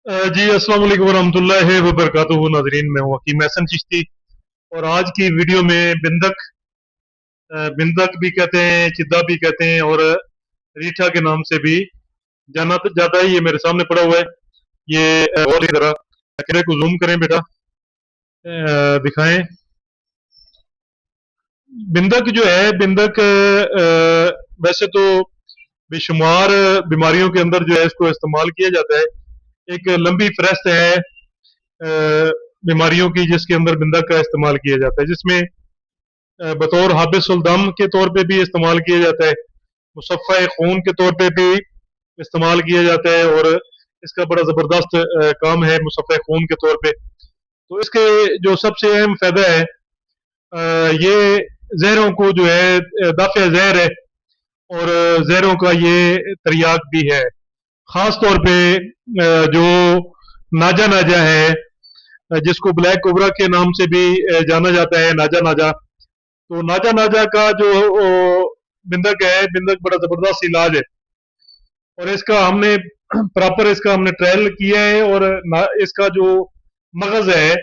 जी अस्सलाम वालेकुम वरहमतुल्लाहि वबरकातुहू नाजरीन, मैं हूँ हकीम एहसन चिश्ती। और आज की वीडियो में बिंदक, बिंदक भी कहते हैं, चिद्दा भी कहते हैं और रीठा के नाम से भी जाना जाता है। ये मेरे सामने पड़ा हुआ है। ये और ही तरह कैमरे को जूम करें बेटा, दिखाएं। बिंदक जो है, बिंदक वैसे तो बेशुमार बीमारियों के अंदर जो है इसको इस्तेमाल किया जाता है। एक लंबी फहरिस्त है बीमारियों की जिसके अंदर बिंदक का इस्तेमाल किया जाता है, जिसमें बतौर हाबिसुल दम के तौर पे भी इस्तेमाल किया जाता है, मुसफ़्फ़ा खून के तौर पे भी इस्तेमाल किया जाता है और इसका बड़ा ज़बरदस्त काम है मुसफ़्फ़ा खून के तौर पे। तो इसके जो सबसे अहम फ़ायदा है, ये ज़हरों को जो है दाफ़े ज़हर है और ज़हरों का ये तरियाक भी है। ख़ास तौर पे जो नाजा नाजा है, जिसको ब्लैक कोबरा के नाम से भी जाना जाता है, नाजा नाजा। तो नाजा नाजा का जो बिंदक है, बिंदक बड़ा जबरदस्त इलाज है और इसका हमने प्रॉपर इसका हमने ट्रायल किया है। और इसका जो मगज है,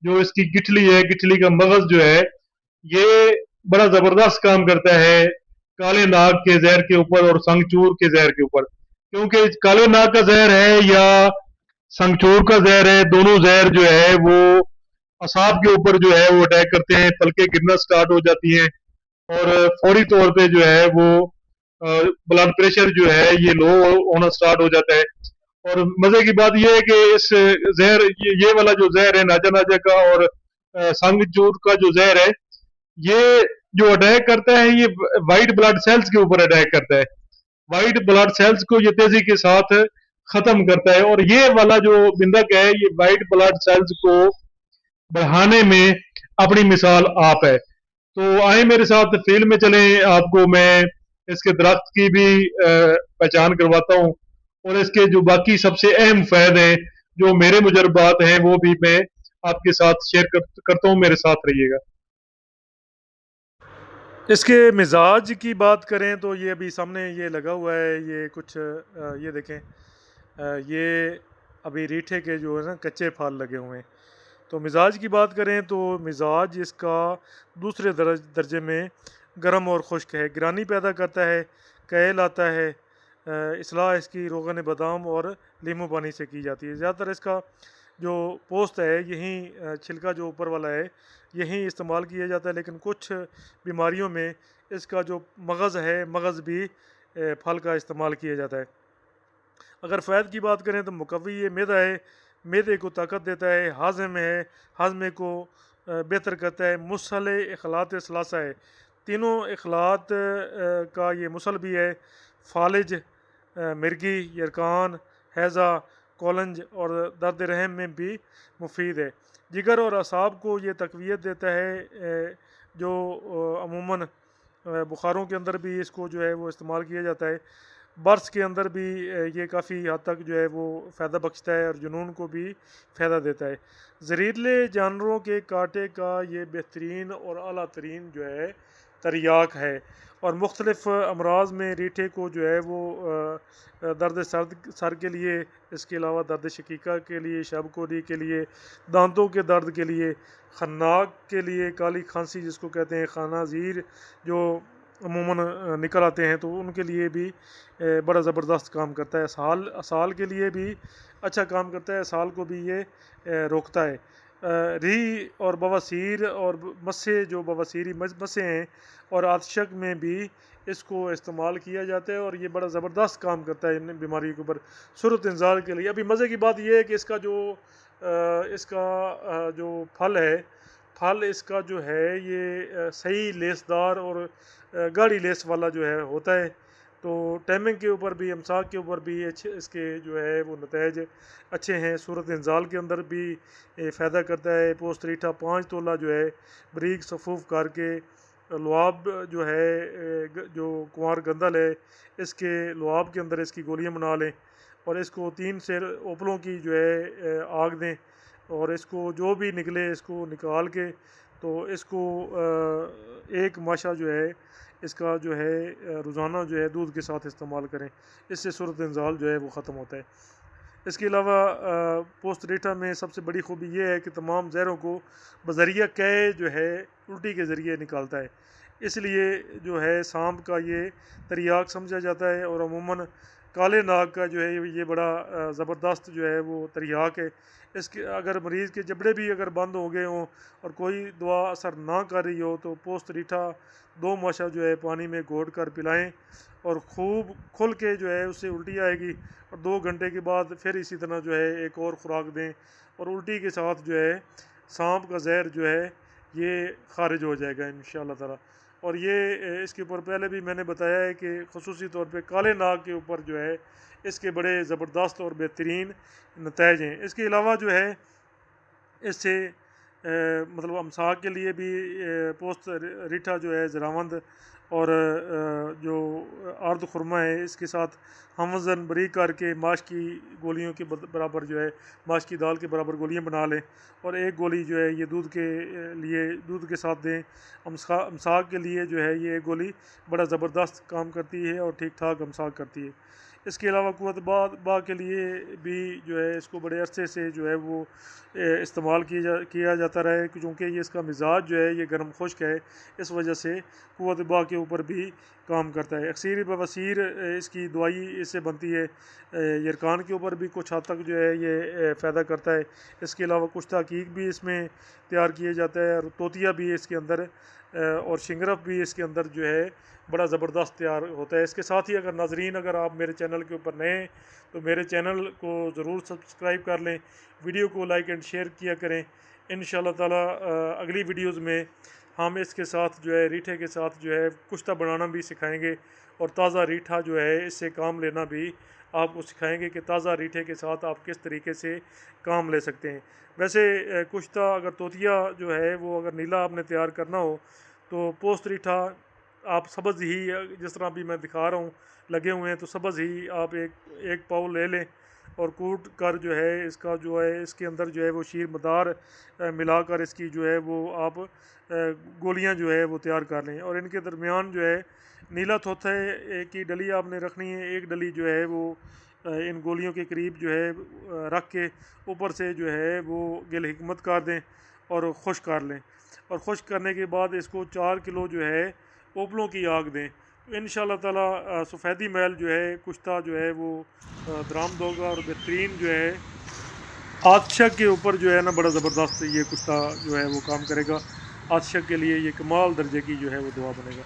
जो इसकी गिठली है, गिठली का मगज जो है, ये बड़ा जबरदस्त काम करता है काले नाग के जहर के ऊपर और संगचूर के जहर के ऊपर। क्योंकि काले नाग का जहर है या संगचूर का जहर है, दोनों जहर जो है वो असाब के ऊपर जो है वो अटैक करते हैं, पलके गिरना स्टार्ट हो जाती हैं और फौरी तौर पे जो है वो ब्लड प्रेशर जो है ये लो होना स्टार्ट हो जाता है। और मजे की बात यह है कि इस जहर ये वाला जो जहर है नाजा नाजा का और संगचूर का जो जहर है, ये जो अटैक करता है ये वाइट ब्लड सेल्स के ऊपर अटैक करता है। वाइट ब्लड सेल्स को ये तेजी के साथ खत्म करता है और ये वाला जो बिंदक है ये वाइट ब्लड सेल्स को बढ़ाने में अपनी मिसाल आप है। तो आए मेरे साथ फील्ड में चले, आपको मैं इसके दरख्त की भी पहचान करवाता हूँ और इसके जो बाकी सबसे अहम फायदे हैं जो मेरे मुजरबात हैं वो भी मैं आपके साथ शेयर करता हूँ। मेरे साथ रहिएगा। इसके मिजाज की बात करें तो ये अभी सामने ये लगा हुआ है, ये कुछ ये देखें, ये अभी रीठे के जो है ना कच्चे फल लगे हुए हैं। तो मिजाज की बात करें तो मिजाज इसका दूसरे दर्जे में गर्म और खुश्क है, गिरानी पैदा करता है, कैल आता है। इसलाह इसकी रोगन बादाम और लीमू पानी से की जाती है। ज़्यादातर इसका जो पोस्ट है यहीं छिलका जो ऊपर वाला है यहीं इस्तेमाल किया जाता है, लेकिन कुछ बीमारियों में इसका जो मगज़ है मगज़ भी फल का इस्तेमाल किया जाता है। अगर फ़ायद की बात करें तो मुकव्वी ये मैदा है, मैदे को ताकत देता है, हाज़म है, हाजमे को बेहतर करता है, मुसल इखलात सलासा है, तीनों इखलात का ये मुसल भी है। फालिज, मिर्गी, यरकान, हैज़ा, कोलंज और दर्द रहम में भी मुफीद है। जिगर और असाब को ये तकवीत देता है, जो अमूमन बुखारों के अंदर भी इसको जो है वो इस्तेमाल किया जाता है। बर्स के अंदर भी ये काफ़ी हद तक जो है वो फ़ायदा बख्शता है और जुनून को भी फ़ायदा देता है। ज़हरीले जानवरों के कांटे का ये बेहतरीन और आला तरीन जो है तरियाक है और मुख्तलिफ़ अमराज में रीठे को जो है वो दर्द सर के लिए, इसके अलावा दर्द शकीका के लिए, शबकोरी के लिए, दांतों के दर्द के लिए, खन्नाक के लिए, काली खांसी जिसको कहते हैं, खानाजीर जो अमूमन निकल आते हैं तो उनके लिए भी बड़ा ज़बरदस्त काम करता है। साल साल के लिए भी अच्छा काम करता है, साल को भी ये रोकता है। री और बवासीर और मस्से, जो बवासीरी मस्से हैं और आतशक में भी इसको इस्तेमाल किया जाता है और ये बड़ा ज़बरदस्त काम करता है इन बीमारियों के ऊपर सूरत इंजार के लिए। अभी मज़े की बात ये है कि इसका जो जो फल है, फल इसका जो है ये सही लेसदार और गाढ़ी लेस वाला जो है होता है। तो टाइमिंग के ऊपर भी, अमसाक के ऊपर भी अच्छे इसके जो है वो नतज अच्छे हैं। सूरत इंजाल के अंदर भी फ़ायदा करता है। पोस्ट रीठा 5 तोला जो है बरीक सफूफ करके, लुआब जो है जो कुंवार गंदल है इसके लुआब के अंदर इसकी गोलियां बना लें और इसको 3 से ओपलों की जो है आग दें और इसको जो भी निकले इसको निकाल के तो इसको एक माशा जो है इसका जो है रोज़ाना जो है दूध के साथ इस्तेमाल करें, इससे सूरत इंजाल जो है वो ख़त्म होता है। اس کے علاوہ پوست ریٹھا میں سب سے بڑی خوبی یہ ہے کہ تمام زہروں کو بذریعہ قے جو ہے الٹی کے ذریعے نکالتا ہے، اس لیے جو ہے سانپ کا یہ تریاک سمجھا جاتا ہے، اور عموماً کالے ناگ کا جو ہے یہ بڑا زبردست جو ہے وہ تریاک ہے۔ اس کے اگر مریض کے جبڑے بھی اگر بند ہو گئے ہوں اور کوئی دوا اثر نہ کر رہی ہو تو پوست ریٹھا 2 ماشا جو ہے پانی میں گھوٹ کر پلائیں، اور خوب کھل کے جو ہے اس سے الٹی آئے گی، اور 2 گھنٹے کے بعد پھر اسی طرح جو ہے ایک اور خوراک دیں، اور الٹی کے ساتھ جو ہے سانپ کا زہر جو ہے یہ خارج ہو جائے گا انشاءاللہ تعالی۔ اور یہ اس کے اوپر پہلے بھی میں نے بتایا ہے کہ خصوصی طور پہ کالے ناگ کے اوپر جو ہے اس کے بڑے زبردست اور بہترین نتائج ہیں۔ اس کے علاوہ جو ہے اس سے مطلب امساک کے لیے بھی پوست ریٹھا جو ہے زراوند اور جو آرد خرما ہے اس کے ساتھ ہم وزن بریک کر کے ماش کی گولیوں کے برابر جو ہے ماش کی دال کے برابر گولیاں بنا لیں، اور ایک گولی جو ہے یہ دودھ کے ساتھ دیں۔ امساک کے لیے جو ہے یہ ایک گولی بڑا زبردست کام کرتی ہے اور ٹھیک ٹھاک امساک کرتی ہے۔ اس کے علاوہ قوت با کے لیے بھی جو ہے اس کو بڑے عرصے سے جو ہے وہ استعمال کیا جاتا رہا ہے، چونکہ یہ اس کا مزاج جو ہے یہ گرم خشک ہے، اس وجہ سے قوت با کے اوپر بھی کام کرتا ہے۔ اکثیر بواسیر اس کی دوائی اس سے بنتی ہے، یرکان کے اوپر بھی کچھ حد تک جو ہے یہ فائدہ کرتا ہے۔ اس کے علاوہ کچھ تحقیق بھی اس میں تیار کیے جاتا ہے، اور توتیا بھی اس کے اندر اور شنگرف بھی اس کے اندر جو ہے بڑا زبردست تیار ہوتا ہے۔ اس کے ساتھ ہی اگر ناظرین اگر آپ میرے چینل کے اوپر نئے ہیں تو میرے چینل کو ضرور سبسکرائب کر لیں، ویڈیو کو لائک اینڈ شیئر کیا کریں۔ انشاءاللہ تعالی اگلی ویڈیوز میں ہم اس کے ساتھ جو ہے ریٹھے کے ساتھ جو ہے کشتہ بنانا بھی سکھائیں گے، اور تازہ ریٹھا جو ہے اس سے کام لینا بھی آپ کو سکھائیں گے کہ تازہ ریٹھے کے ساتھ آپ کس طریقے سے کام لے سکتے ہیں۔ ویسے کشتہ اگر توتیا جو ہے وہ اگر نیلا آپ نے تیار کرنا ہو تو پوست ریٹھا آپ سبز ہی جس طرح بھی میں دکھا رہا ہوں لگے ہوئے ہیں تو سبز ہی آپ ایک پاؤ لے لیں، اور کوٹ کر جو ہے اس کا جو ہے اس کے اندر جو ہے وہ شیر مدار ملا کر اس کی جو ہے وہ آپ گولیاں جو ہے وہ تیار کر لیں، اور ان کے درمیان جو ہے نیلا تھوتھے کی ڈلی آپ نے رکھنی ہے، ایک ڈلی جو ہے وہ ان گولیوں کے قریب جو ہے رکھ کے اوپر سے جو ہے وہ گل حکمت کر دیں اور خشک کر لیں، اور خشک کرنے کے بعد اس کو 4 کلو جو ہے اوپلوں کی آگ دیں، تو انشاءاللہ تعالی سفیدی میل جو ہے کشتہ جو ہے وہ درآمد ہوگا، اور بہترین جو ہے آتشک کے اوپر جو ہے نا بڑا زبردست یہ کشتہ جو ہے وہ کام کرے گا۔ آتشک کے لیے یہ کمال درجے کی جو ہے وہ دوا بنے گا۔